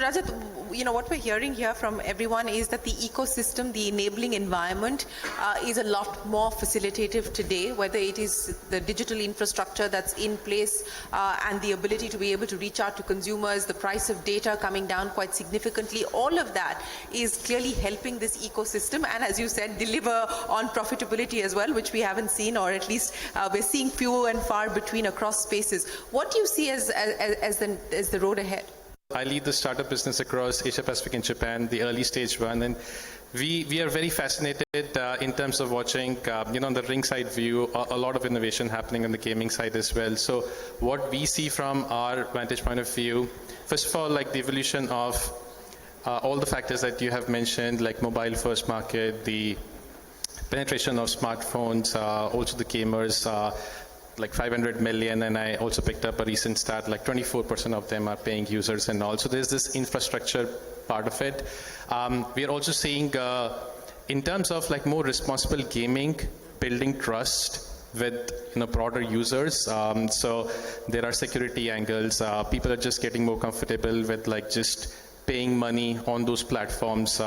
Rajat, what we're hearing here from everyone is that the ecosystem, the enabling environment is a lot more facilitative today, whether it is the digital infrastructure that's in place and the ability to be able to reach out to consumers, the price of data coming down quite significantly. All of that is clearly helping this ecosystem and, as you said, deliver on profitability as well, which we haven't seen, or at least we're seeing few and far between across spaces. What do you see as the road ahead? I lead the startup business across Asia Pacific and Japan, the early stage one, and we are very fascinated in terms of watching, on the ringside view, a lot of innovation happening on the gaming side as well. So what we see from our vantage point of view, first of all, like the evolution of all the factors that you have mentioned, like mobile first market, the penetration of smartphones, also the gamers, like 500 million, and I also picked up a recent stat, like 24% of them are paying users, and also there's this infrastructure part of it. We are also seeing, in terms of like more responsible gaming, building trust with broader users. So there are security angles. People are just getting more comfortable with like just paying money on those platforms.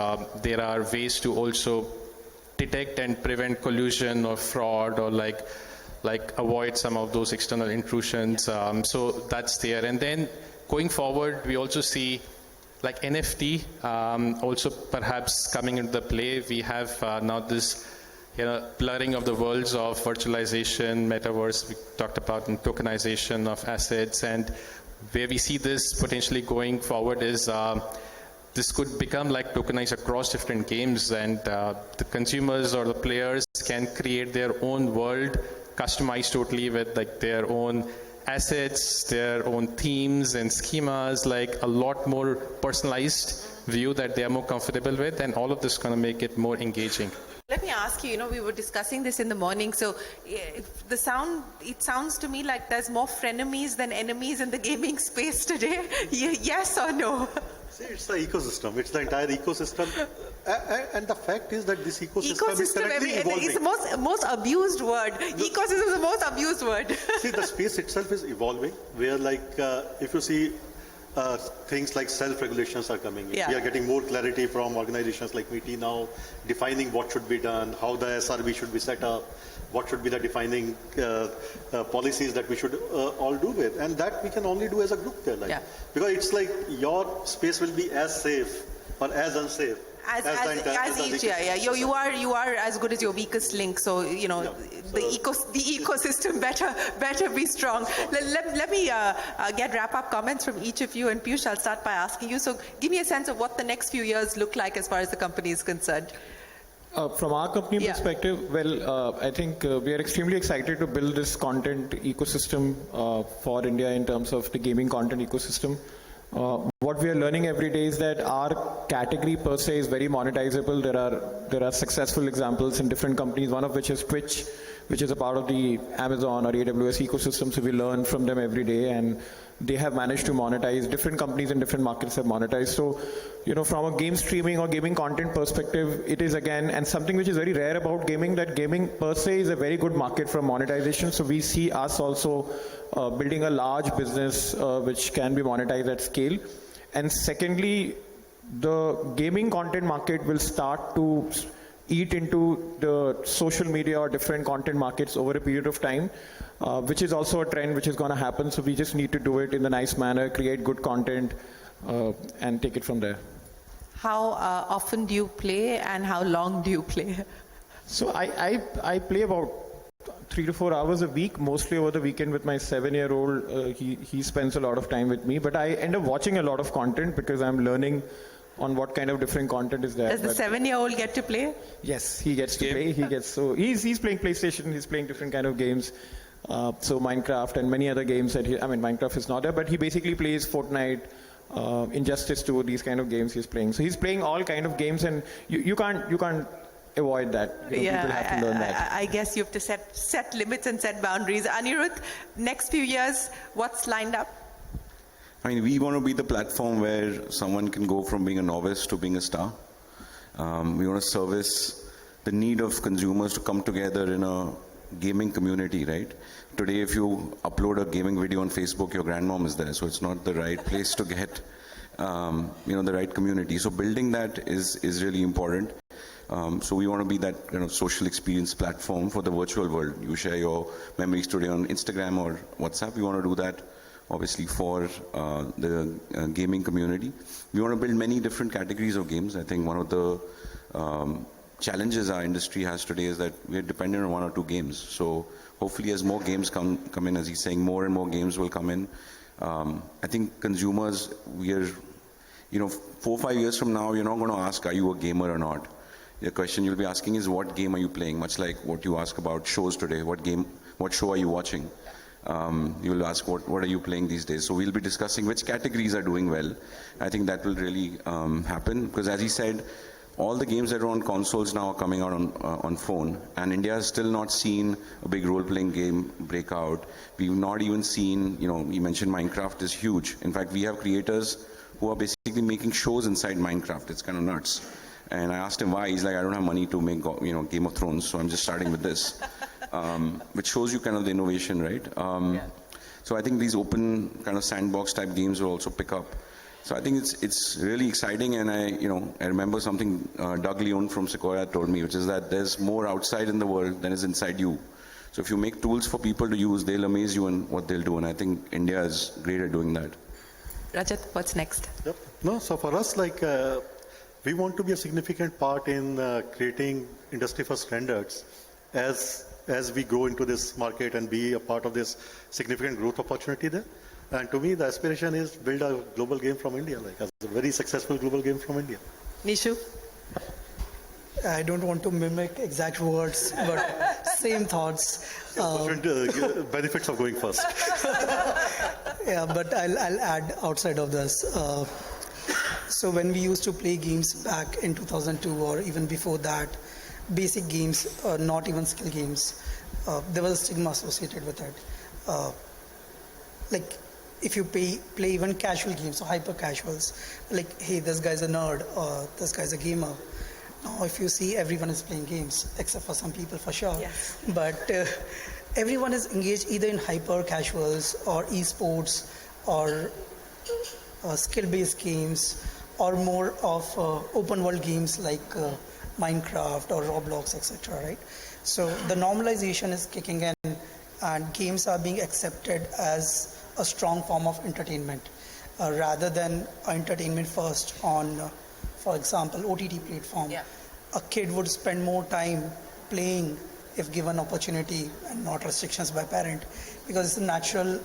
There are ways to also detect and prevent collusion or fraud, or like avoid some of those external intrusions. So that's there. And then going forward, we also see like NFT also perhaps coming into the play. We have now this blurring of the worlds of virtualization, metaverse, we talked about, and tokenization of assets. And where we see this potentially going forward is this could become like tokenized across different games, and the consumers or the players can create their own world, customized totally with like their own assets, their own themes and schemas, like a lot more personalized view that they are more comfortable with, and all of this is going to make it more engaging. Let me ask you, we were discussing this in the morning, so it sounds to me like there's more frenemies than enemies in the gaming space today. Yes or no? See, it's the ecosystem. It's the entire ecosystem. And the fact is that this ecosystem is currently evolving. It's the most abused word. Ecosystem is the most abused word. See, the space itself is evolving, where like, if you see, things like self-regulations are coming in. Yeah. We are getting more clarity from organizations like MITI now, defining what should be done, how the SRB should be set up, what should be the defining policies that we should all do with. And that we can only do as a group there. Like, because it's like your space will be as safe or as unsafe. You are as good as your weakest link, so the ecosystem better be strong. Let me get wrap-up comments from each of you, and Piyush, I'll start by asking you. So give me a sense of what the next few years look like as far as the company is concerned. From our company perspective, well, I think we are extremely excited to build this content ecosystem for India in terms of the gaming content ecosystem. What we are learning every day is that our category per se is very monetizable. There are successful examples in different companies, one of which is Twitch, which is a part of the Amazon or AWS ecosystem. So we learn from them every day, and they have managed to monetize. Different companies in different markets have monetized. So, from a game streaming or gaming content perspective, it is again, and something which is very rare about gaming, that gaming per se is a very good market for monetization. So we see us also building a large business which can be monetized at scale. And secondly, the gaming content market will start to eat into the social media or different content markets over a period of time, which is also a trend which is going to happen. So we just need to do it in a nice manner, create good content, and take it from there. How often do you play, and how long do you play? So I play about 3 to 4 hours a week, mostly over the weekend with my 7-year-old. He spends a lot of time with me, but I end up watching a lot of content because I'm learning on what kind of different content is there. Does the 7-year-old get to play? Yes, he gets to play. He's playing PlayStation. He's playing different kind of games. So Minecraft and many other games that Minecraft is not there, but he basically plays Fortnite, Injustice 2, these kind of games he's playing. So he's playing all kind of games, and you can't avoid that. People have to learn that. I guess you have to set limits and set boundaries. Anirudh, next few years, what's lined up? We want to be the platform where someone can go from being a novice to being a star. We want to service the need of consumers to come together in a gaming community, right? Today, if you upload a gaming video on Facebook, your grandmom is there, so it's not the right place to get the right community. So building that is really important. So we want to be that kind of social experience platform for the virtual world. You share your memories today on Instagram or WhatsApp. We want to do that, obviously, for the gaming community. We want to build many different categories of games. I think one of the challenges our industry has today is that we are dependent on one or two games. So hopefully as more games come in, as he's saying, more and more games will come in. I think consumers, we are, 4 or 5 years from now, you're not going to ask, are you a gamer or not? The question you'll be asking is, what game are you playing? Much like what you ask about shows today. What show are you watching? You'll ask, what are you playing these days? So we'll be discussing which categories are doing well. I think that will really happen, because as he said, all the games that are on consoles now are coming out on phone, and India has still not seen a big role-playing game breakout. We've not even seen, he mentioned Minecraft is huge. In fact, we have creators who are basically making shows inside Minecraft. It's kind of nuts. And I asked him why. He's like, I don't have money to make, Game of Thrones, so I'm just starting with this. Which shows you kind of the innovation, right? So I think these open kind of sandbox type games will also pick up. So I think it's really exciting, and I remember something Doug Leone from Sequoia told me, which is that there's more outside in the world than is inside you. So if you make tools for people to use, they'll amaze you in what they'll do, and I think India is great at doing that. Rajat, what's next? Yep. No, so for us, we want to be a significant part in creating industry-first standards as we grow into this market and be a part of this significant growth opportunity there. And to me, the aspiration is build a global game from India, as a very successful global game from India. Nishu? I don't want to mimic exact words, but same thoughts. Different benefits of going first. Yeah, but I'll add outside of this. So when we used to play games back in 2002 or even before that, basic games, not even skill games, there was a stigma associated with it. If you play even casual games or hyper casuals, like, hey, this guy's a nerd or this guy's a gamer. Now, if you see, everyone is playing games, except for some people for sure. Yes. But everyone is engaged either in hyper casuals or esports or skill-based games, or more of open world games like Minecraft or Roblox, etc. Right? So the normalization is kicking in, and games are being accepted as a strong form of entertainment, rather than entertainment first on, for example, OTT platform. Yeah. A kid would spend more time playing if given opportunity and not restrictions by parent, because it's a natural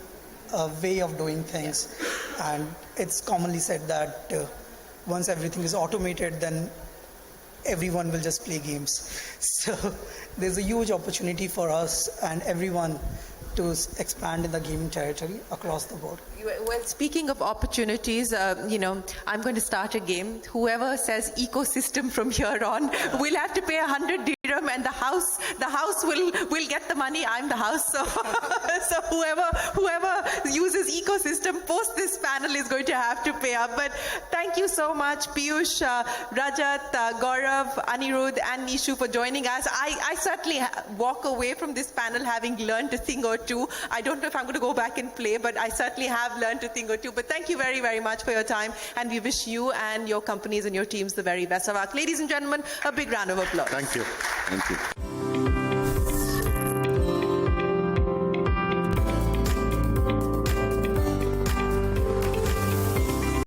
way of doing things. Yeah. And it's commonly said that once everything is automated, then everyone will just play games. So there's a huge opportunity for us and everyone to expand in the gaming territory across the board. Well, speaking of opportunities, I'm going to start a game. Whoever says ecosystem from here on will have to pay 100 dirham, and the house will get the money. I'm the house, so so whoever uses ecosystem post this panel is going to have to pay up. But thank you so much, Piyush, Rajat, Gaurav, Anirudh, and Nishu for joining us. I certainly walk away from this panel having learned a thing or two. I don't know if I'm going to go back and play, but I certainly have learned a thing or two. But thank you very, very much for your time, and we wish you and your companies and your teams the very best of luck. Ladies and gentlemen, a big round of applause. Thank you. Thank you.